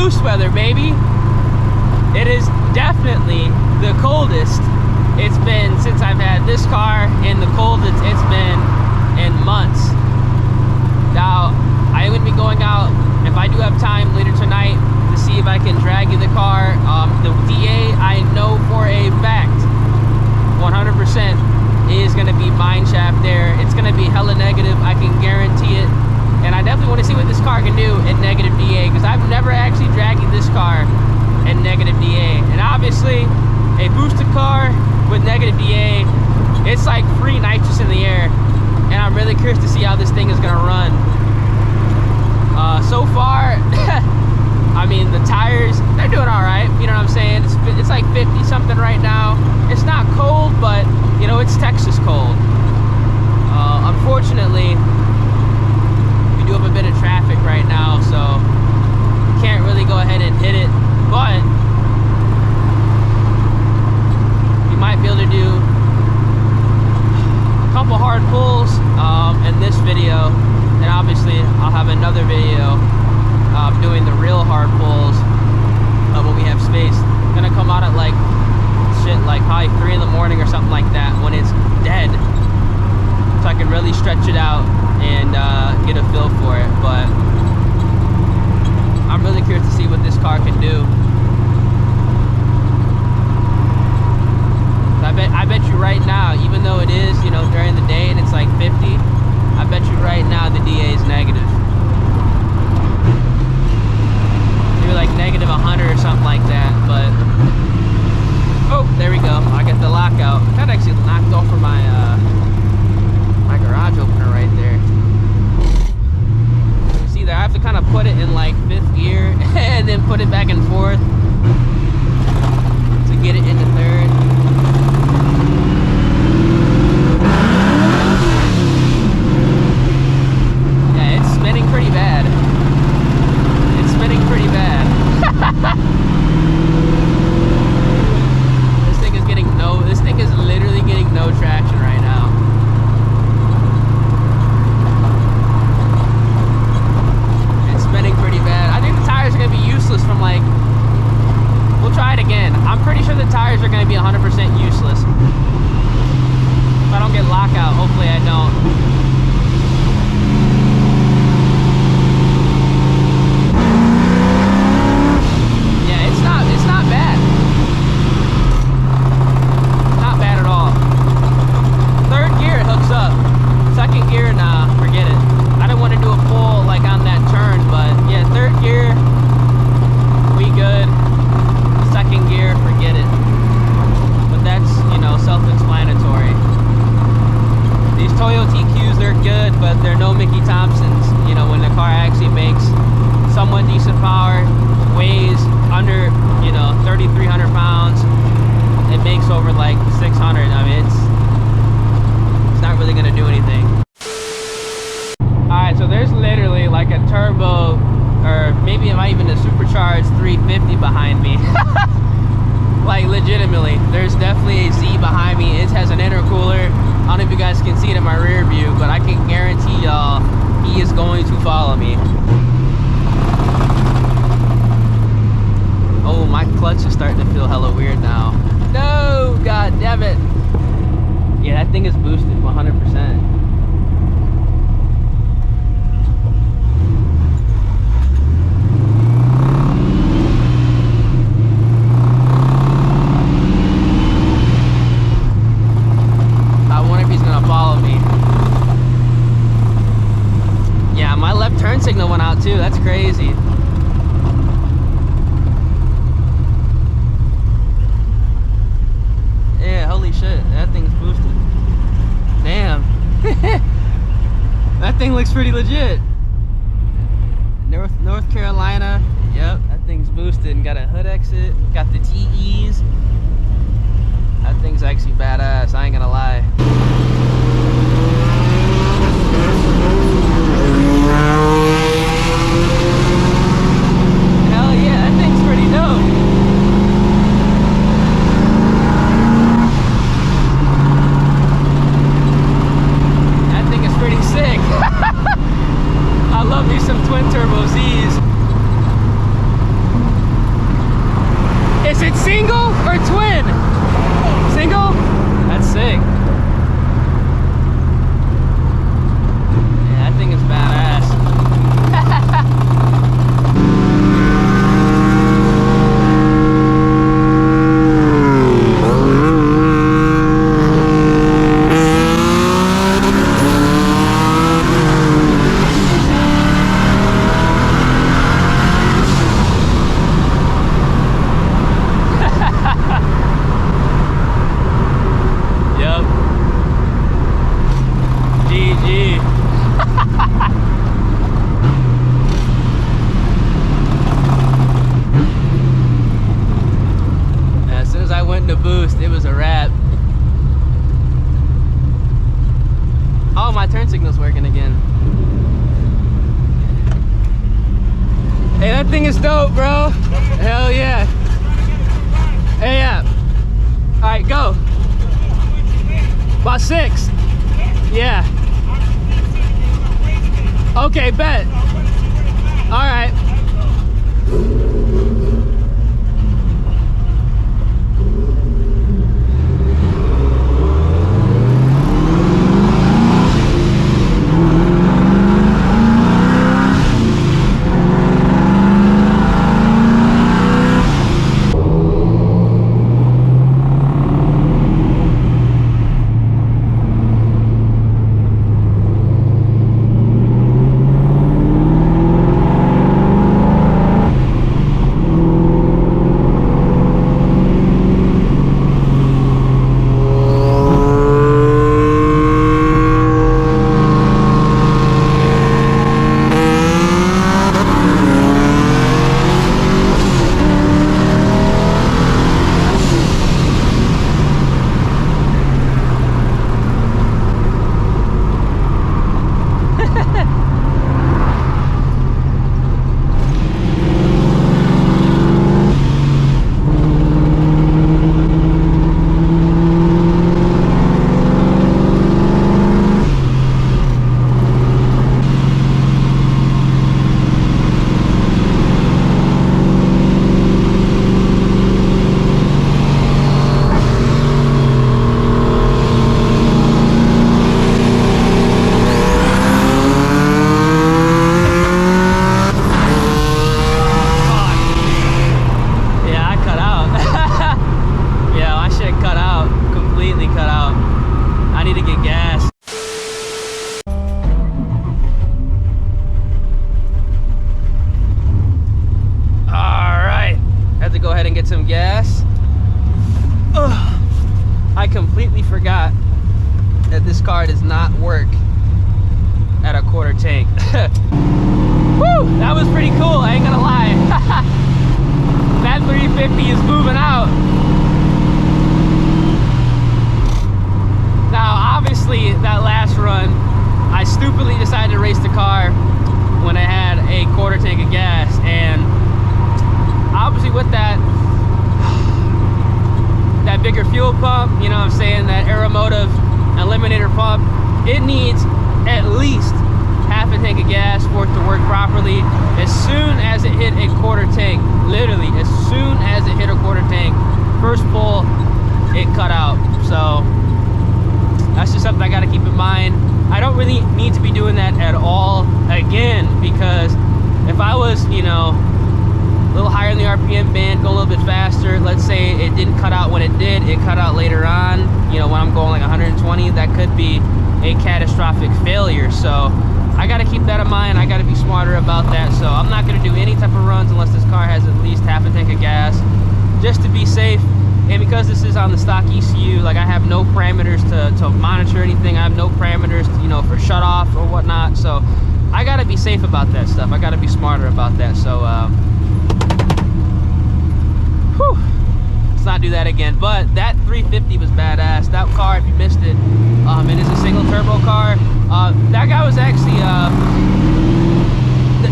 goose weather, baby. It is definitely the coldest it's been since I've had this car, and the coldest it's been in months. Now, I am going to be going out, if I do have time later tonight, to see if I can drag you the car. The DA, I know for a fact, 100%, is going to be mine shaft there. It's going to be hella negative, I can guarantee it. And I definitely want to see what this car can do at negative DA, because I've never actually dragged this car at negative DA. And obviously, a boosted car with negative DA, it's like free nitrous in the air. And I'm really curious to see how this thing is going to run. So far, I mean, the tires, they're doing all right. You know what I'm saying? It's like 50 something right now. It's not cold, but you know, it's Texas cold. Unfortunately, we do have a bit of traffic right now, so can't really go ahead and hit it. But you might be able to do a couple hard pulls in this video. And obviously, I'll have another video doing the real hard pulls when we have space. Gonna come out at like shit, like probably 3 in the morning or something like that, when it's dead, so I can really stretch it out and get a feel for it. But I'm really curious to see what this car can do. I bet you right now, even though it is, you know, during the day and it's like 50. I bet you right now the DA is negative. Maybe like negative 100 or something like that, but... Oh, there we go. I got the lockout. That actually knocked off of my, my garage opener right there. See there, I have to kind of put it in like 5th gear and then put it back and forth to get it into 3rd. Pretty bad. It's spinning pretty bad. This thing is literally getting no traction right now. It's spinning pretty bad. I think the tires are gonna be useless from like, we'll try it again. I'm pretty sure the tires are gonna be 100% useless. If I don't get lockout, hopefully I don't. Turbo, or maybe it might even a supercharged 350 behind me. Like legitimately, there's definitely a Z behind me. It has an intercooler. I don't know if you guys can see it in my rear view, but I can guarantee y'all he is going to follow me. Oh, my clutch is starting to feel hella weird now. No, god damn it. Yeah, that thing is boosted 100%. Signal went out too. That's crazy. Yeah, holy shit, that thing's boosted. Damn. That thing looks pretty legit. North Carolina. Yep, that thing's boosted and got a hood exit. Got the TEs. That thing's actually badass. I ain't gonna lie. Hell yeah, that thing's pretty dope. That thing is pretty sick. I love me some twin turbo Z's. turn signal's working again. Hey, that thing is dope, bro. Hell yeah. Hey, yeah. All right, go. About 6. Yeah. Okay, bet. All right. Some gas. Ugh. I completely forgot that this car does not work at a quarter tank. Woo, that was pretty cool, I ain't gonna lie. That 350 is moving out. Now obviously that last run I stupidly decided to race the car when I had a quarter tank of gas, and obviously with that bigger fuel pump, you know what I'm saying, that Aeromotive eliminator pump, it needs at least half a tank of gas for it to work properly. As soon as it hit a quarter tank, literally as soon as it hit a quarter tank, first pull, it cut out. So that's just something I got to keep in mind. I don't really need to be doing that at all again, because if I was, you know, a little higher in the RPM band, go a little bit faster, let's say it didn't cut out when it did, it cut out later on, you know, when I'm going like 120, that could be a catastrophic failure. So I got to keep that in mind. I got to be smarter about that. So I'm not going to do any type of runs unless this car has at least half a tank of gas, just to be safe. And because this is on the stock ECU, like I have no parameters to monitor anything. I have no parameters, you know, for shut off or whatnot. So I got to be safe about that stuff. I got to be smarter about that. So whew, let's not do that again. But that 350 was badass. That car, if you missed it, it is a single turbo car. That guy was actually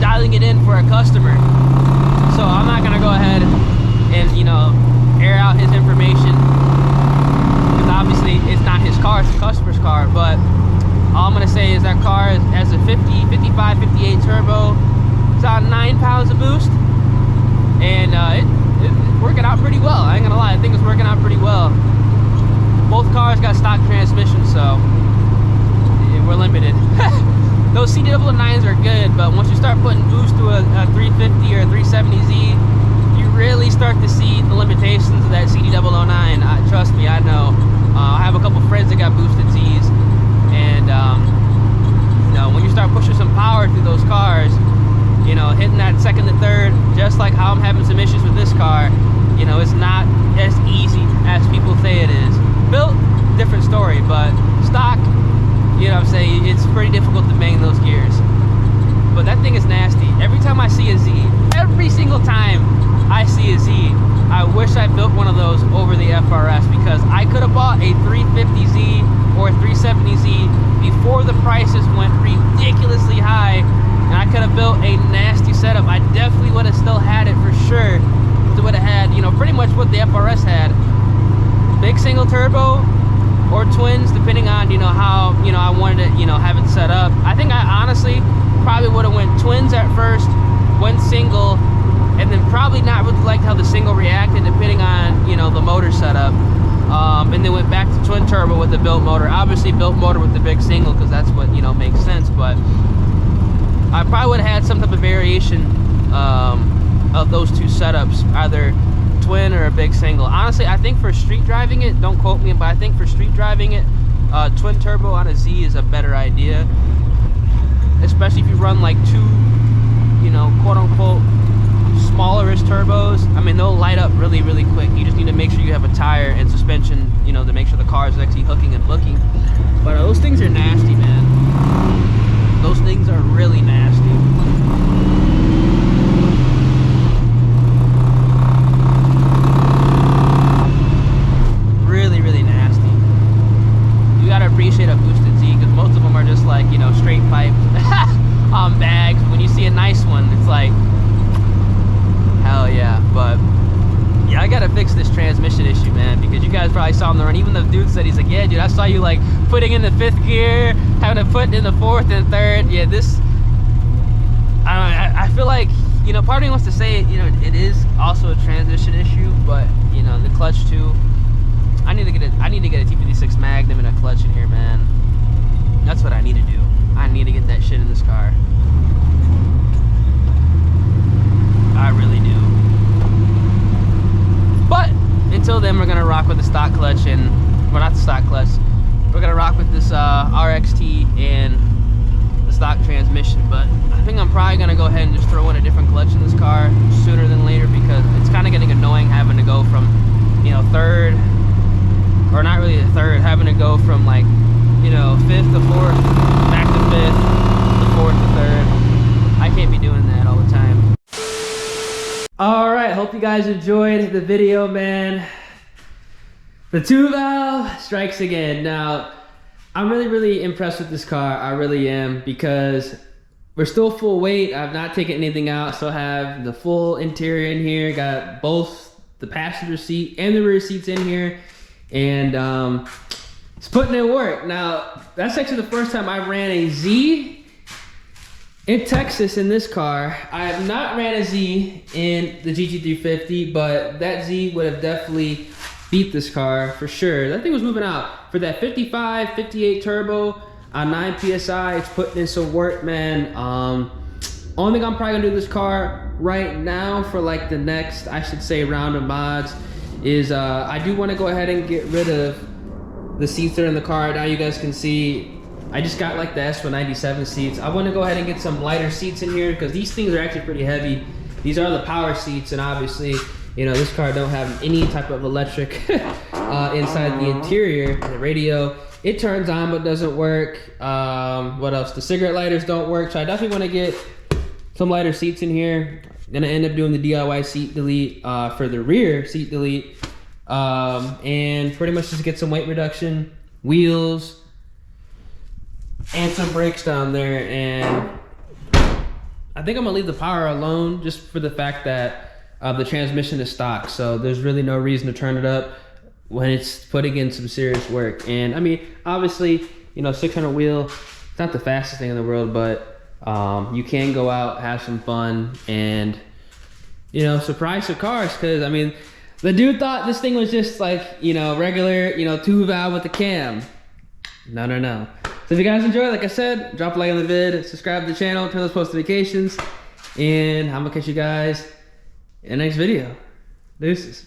dialing it in for a customer. So I'm not gonna go ahead and, you know, air out his information, because obviously it's not his car, it's the customer's car. But all I'm gonna say is that car has a 50, 55, 58 turbo. It's on 9 pounds of boost, and it's working out pretty well. I ain't gonna lie, I think it's working out pretty well. Both cars got stock transmissions, so we're limited. Those CL9s are good, but once you start putting boost to a 350 or a 370Z, you really start to see the limitations of that CL09. Trust me, I know. I have a couple friends that got boosted Zs, and you know, when you start pushing some power through those cars, you know, hitting that second to third, just like how I'm having some issues with this car, you know, it's not as easy as people say it is. Built, different story, but stock, you know what I'm saying, it's pretty difficult to bang those gears. But that thing is nasty. Every time I see a Z, every single time I see a Z, I wish I built one of those over the FRS, because I could have bought a 350Z or a 370Z before the prices went ridiculously high and I could have built a nasty setup, I definitely would have still had it for sure. It would have had, you know, pretty much what the FRS had. Big single turbo or twins, depending on, you know, how, you know, I wanted it, you know, have it set up. I think I honestly probably would have went twins at first, went single, and then probably not really liked how the single reacted depending on, you know, the motor setup. And then went back to twin turbo with the built motor. Obviously built motor with the big single because that's what, you know, makes sense. But I probably would have had some type of variation of those two setups, either twin or a big single. Honestly, I think for street driving it, don't quote me, but I think for street driving it, twin turbo on a Z is a better idea. Especially if you run like two, you know, quote unquote, smallerish turbos. I mean, they'll light up really, really quick. You just need to make sure you have a tire and suspension, you know, to make sure the car is actually hooking and looking. But those things are nasty, man. Those things are really nasty. Really, really nasty. You gotta appreciate a boosted Z because most of them are just like, you know, straight pipe on bags. When you see a nice one, it's like, hell yeah. But yeah, I gotta fix this transmission issue, man, because you guys probably saw him run. Even the dude said, he's like, yeah, dude, I saw you like putting in the 5th gear, having to put in the 4th and 3rd. Yeah, this, I feel like, you know, part of me wants to say, you know, it is also a transmission issue, but you know, the clutch too. I need to get a T56 Magnum and a clutch in here, man. That's what I need to do. I need to get that shit in this car. I really do. But until then, we're gonna rock with the stock clutch and, well, not the stock clutch. We're gonna rock with this RXT and the stock transmission. But I think I'm probably gonna go ahead and just throw in a different clutch in this car sooner than later because it's kind of getting annoying having to go from, you know, 3rd, or not really a 3rd, having to go from like, you know, 5th to 4th, back to 5th, to 4th to 3rd. I can't be doing that all the time. All right, hope you guys enjoyed the video, man. The 2-valve strikes again. Now, I'm really, really impressed with this car. I really am, because we're still full weight. I've not taken anything out. Still have the full interior in here. Got both the passenger seat and the rear seats in here. And it's putting in work. Now, that's actually the first time I ran a Z in Texas in this car. I have not ran a Z in the GT350, but that Z would have definitely beat this car for sure. That thing was moving out. For that 55, 58 turbo on 9 PSI, it's putting in some work, man. Only thing I'm probably gonna do this car right now for like the next, I should say, round of mods is I do want to go ahead and get rid of the seats that are in the car. Now you guys can see I just got like the S197 seats. I want to go ahead and get some lighter seats in here because these things are actually pretty heavy. These are the power seats, and obviously, you know, this car don't have any type of electric inside the interior. The radio, it turns on but doesn't work. What else? The cigarette lighters don't work, so I definitely want to get some lighter seats in here. Gonna end up doing the DIY seat delete for the rear seat delete, and pretty much just get some weight reduction, wheels, and some brakes down there. And I think I'm gonna leave the power alone just for the fact that the transmission is stock, so there's really no reason to turn it up when it's putting in some serious work. And I mean, obviously, you know, 600 wheel, it's not the fastest thing in the world, but you can go out, have some fun, and, you know, surprise the cars. Because I mean, the dude thought this thing was just like, you know, regular, you know, 2-valve with the cam. No. So if you guys enjoy, like I said, drop a like on the vid, subscribe to the channel, turn those post notifications, and I'm gonna catch you guys in the next video. Deuces.